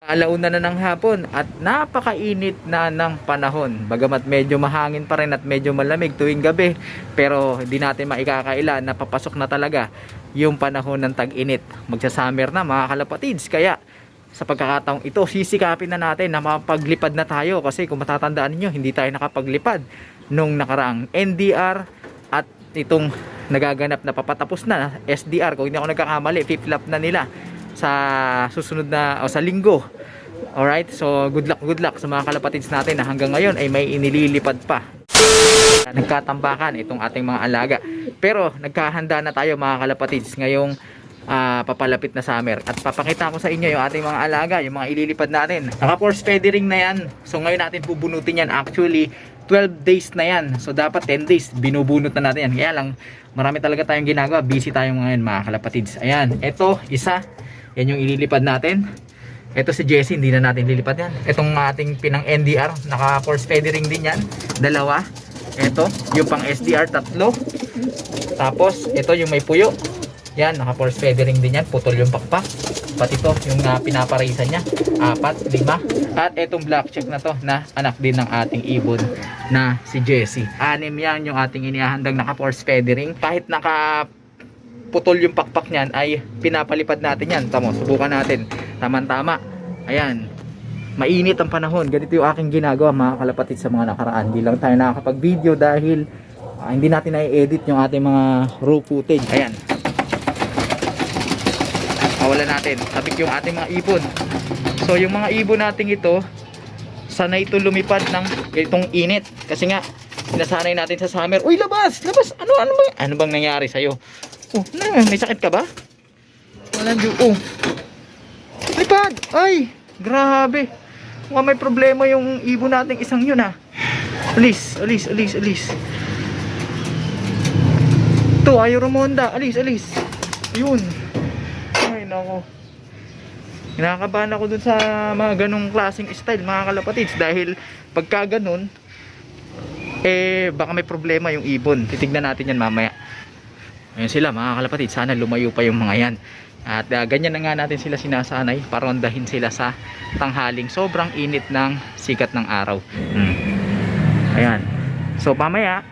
Alauna na ng hapon at napakainit na ng panahon. Bagamat medyo mahangin pa rin at medyo malamig tuwing gabi, pero hindi natin maikakaila na papasok na talaga yung panahon ng tag-init. Magsa-summer na mga kalapatids. Kaya sa pagkakataong ito, sisikapin na natin na mapaglipad na tayo, kasi kung matatandaan niyo, hindi tayo nakapaglipad nung nakaraang NDR at itong nagaganap na papatapos na SDR. Kung hindi ako nagkakamali, flip flop na nila sa susunod na o sa linggo. Alright, so good luck sa mga kalapatids natin na hanggang ngayon ay may inililipad pa. Nagkatambakan itong ating mga alaga, pero nagkahanda na tayo mga kalapatids ngayong papalapit na summer. At papakita ko sa inyo yung ating mga alaga, yung mga ililipad natin. Naka-force feedering na yan, so ngayon natin bubunutin yan. Actually 12 days na yan, so dapat 10 days binubunot na natin yan. Kaya lang marami talaga tayong ginagawa, busy tayo ngayon mga kalapatids. Ayan, ito isa, yan yung ililipad natin. Ito si Jessie, hindi na natin lilipad yan. Itong ating pinang NDR, naka force feedering din yan, dalawa. Ito yung pang SDR, tatlo. Tapos ito yung may puyo, yan, naka force feedering din yan, putol yung pakpak. Pati ito yung pinaparisan niya, 4, 5. At itong black check na to, na anak din ng ating ibon na si Jessie. 6 yan yung ating inihahandang naka force feedering. Kahit naka putol yung pakpak niyan ay pinapalipad natin yan. Tamo, subukan natin. Tama-tama. Ayan. Mainit ang panahon. Ganito yung aking ginagawa mga kalapatid sa mga nakaraan. Hindi lang tayo nakakapag-video dahil hindi natin na-edit yung ating mga raw footage. Ayan. Wala natin. Sabik yung ating mga ibon. So yung mga ibon natin ito, sanay ito lumipad ng ganitong init. Kasi nga, sinasanay natin sa summer. Uy, labas! Labas! Ano bang nangyari sa'yo? Oh, may sakit ka ba? Walang oh. Lipad! Ay! Grabe! Mukhang may problema yung ibon nating isang yun ah. Alis! Ito, ayaw rumonda. Alis! Yun. Ay, nako. Kinakabahan ako dun sa mga ganong klaseng style mga kalapatids. Dahil pagka ganun, baka may problema yung ibon. Titignan natin yan mamaya. Ayun sila mga kalapatid, sana lumayo pa yung mga yan. At ganyan na nga natin sila sinasanay para rondahin sila sa tanghaling sobrang init ng sikat ng araw. Ayan. So mamaya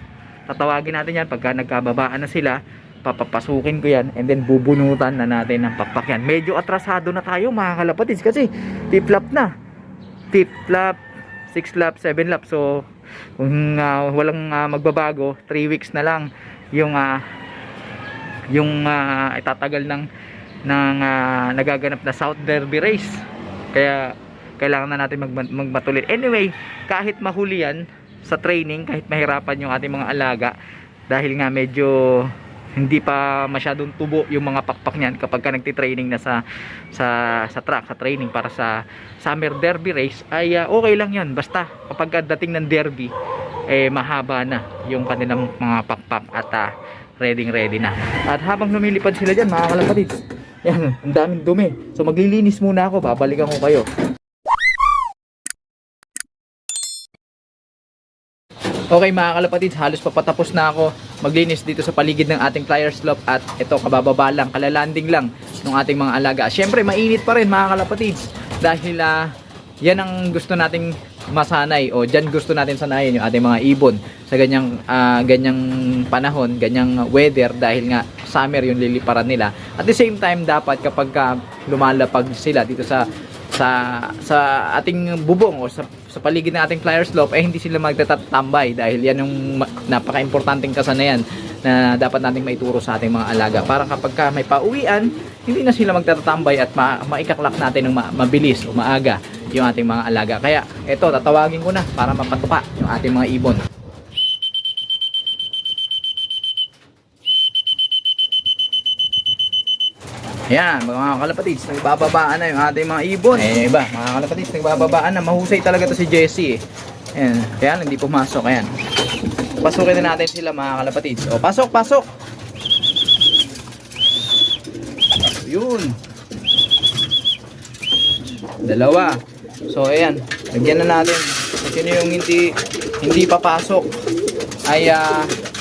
tatawagin natin yan pagka nagkababaan na sila. Papapasukin ko yan and then bubunutan na natin ng pakpak yan. Medyo atrasado na tayo mga kalapatids kasi tip lap na. Tip lap, 6 lap, 7 lap. So kung walang magbabago, 3 weeks na lang yung itatagal ng nagaganap na South Derby race. Kaya kailangan na natin magmatuloy. Anyway, kahit mahuli yan sa training, kahit mahirapan yung ating mga alaga dahil nga medyo hindi pa masyadong tubo yung mga pakpak niyan kapag ka nagtitraining na sa track, sa training para sa Summer Derby race, ay okay lang yan. Basta kapag dating ng derby, mahaba na yung kanilang mga pakpak at ready na. At habang lumilipad sila dyan mga kalapatids, yan, ang daming dumi. So maglilinis muna ako, babalikan ko kayo. Okay mga kalapatids, halos papatapos na ako maglinis dito sa paligid ng ating flyer slope. At ito, kabababa lang, kalalanding lang ng ating mga alaga. Syempre mainit pa rin mga kalapatids dahil yan ang gusto nating masanay, o dyan gusto natin sanayin yung ating mga ibon sa ganyang panahon, ganyang weather, dahil nga summer yung liliparan nila. At the same time, dapat kapag lumalapag sila dito sa ating bubong o sa paligid ng ating flyer slope, hindi sila magtatambay, dahil yan yung napaka-importanting kasanayan na dapat nating maituro sa ating mga alaga para kapag may pauwian, hindi na sila magtatambay at maikaklak natin ng mabilis o maaga yung ating mga alaga. Kaya ito, tatawagin ko na para mapatuka yung ating mga ibon. Ayan mga kalapatids, nagbababaan na yung ating mga ibon. Mga kalapatids, nagbababaan na. Mahusay talaga to si Jessie. Ayan, kaya hindi pumasok. Ayan, pasukin na natin sila mga kalapatids. O, pasok. Yun, dalawa. So ayan, lagyan na natin. Kasi yung hindi papasok ay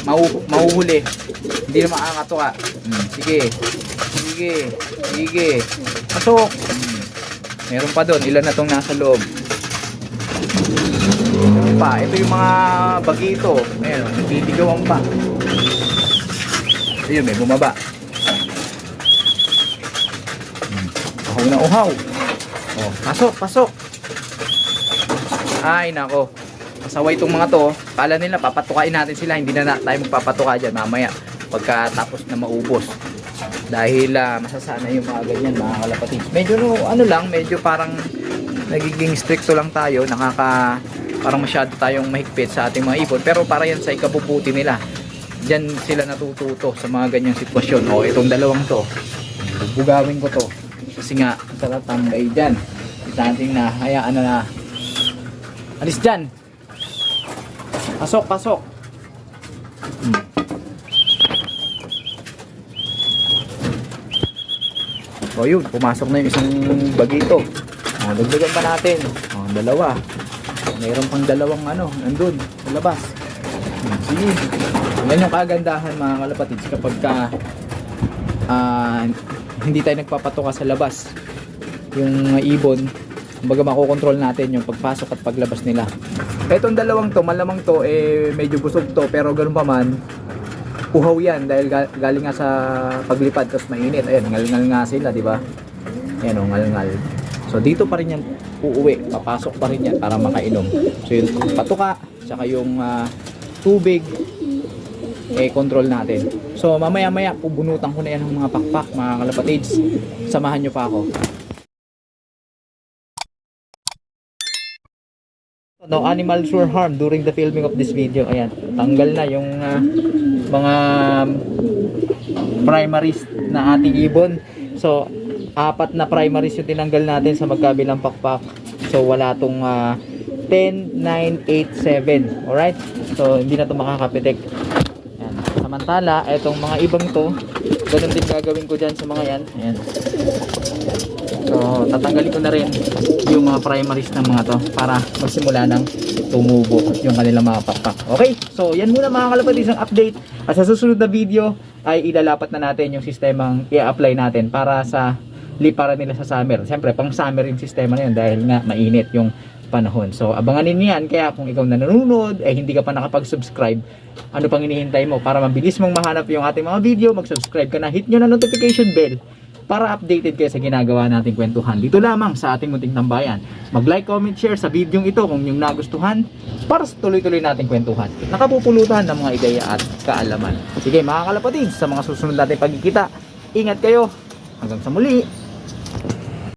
mahuhuli, hindi na makakatuka. Sige, pasok. Meron pa doon. Ilan na tong nasa loob? Meron pa. Ito yung mga bagito. Ayan, nagtitigawan pa. Ayun, may bumaba. Uhaw na uhaw. Oh, pasok, pasok. Ay, nako. Pasaway itong mga to. Kala nila, papatukain natin sila. Hindi na tayo magpapatuka dyan mamaya. Pagkatapos na maubos. Dahil masasana yung mga ganyan, mga kalapatids. Medyo ano lang, medyo parang nagiging stricto lang tayo. Parang masyado tayong mahigpit sa ating mga ibon. Pero para yan sa ikabubuti nila. Diyan sila natututo sa mga ganyang sitwasyon. O, itong dalawang to. Bugawin ko to. Kasi nga, talatambay dyan. Dating na, hayaan na. Alis dyan. Pasok, pasok. O yun, pumasok na yung isang bagito. O, dagdagan pa natin. O, dalawa. Mayroon pang dalawang nandun, sa labas. Sige. Yan yung kagandahan mga kalapatids kapag hindi tayo nagpapatuka sa labas. Yung ibon, kumbaga makokontrol natin yung pagpasok at paglabas nila. Etong dalawang to, malamang to, medyo busog to, pero ganun pa man, uhaw yan dahil galing nga sa paglipad tapos mainit. Ayan, ngal-ngal nga sila, di ba? Ayan o, ngal-ngal. So dito pa rin yan uuwi, papasok pa rin yan para makainom. So yung patuka, saka yung tubig, control natin. So mamaya-maya, pubunutan ko na yan ng mga pakpak, mga kalapatids. Samahan nyo pa ako. No animals were harmed during the filming of this video. Ayan, tanggal na yung mga primaries na ating ibon. So, 4 na primaries yung tinanggal natin sa magkabilang pakpak. So, wala tong 10, 9, 8, 7. Alright? So, hindi na to makakapitik. Ayan. Samantala, etong mga ibang to, ganun din gagawin ko dyan sa mga yan. Ayan. So, tatanggalin ko na rin yung mga primaries ng mga to para magsimula ng tumubo yung kanilang mga pakpak. Okay? So, yan muna mga kalapatids ang update. At sa susunod na video ay ilalapat na natin yung sistemang i-apply natin para sa liparan nila sa summer. Siyempre, pang summer yung sistema na yun dahil nga mainit yung panahon. So, abanganin niyo yan. Kaya kung ikaw na nanonood, hindi ka pa nakapag-subscribe, ano pang hinihintay mo? Para mabilis mong mahanap yung ating mga video, mag-subscribe ka na, hit nyo na notification bell para updated kayo sa ginagawa nating kwentuhan dito lamang sa ating munting tambayan. Mag-like, comment, share sa video ito kung yung nagustuhan para sa tuloy-tuloy nating kwentuhan. Nakapupulutan ng mga ideya at kaalaman. Sige mga kalapatids, sa mga susunod nating pagkikita, ingat kayo. Hanggang sa muli.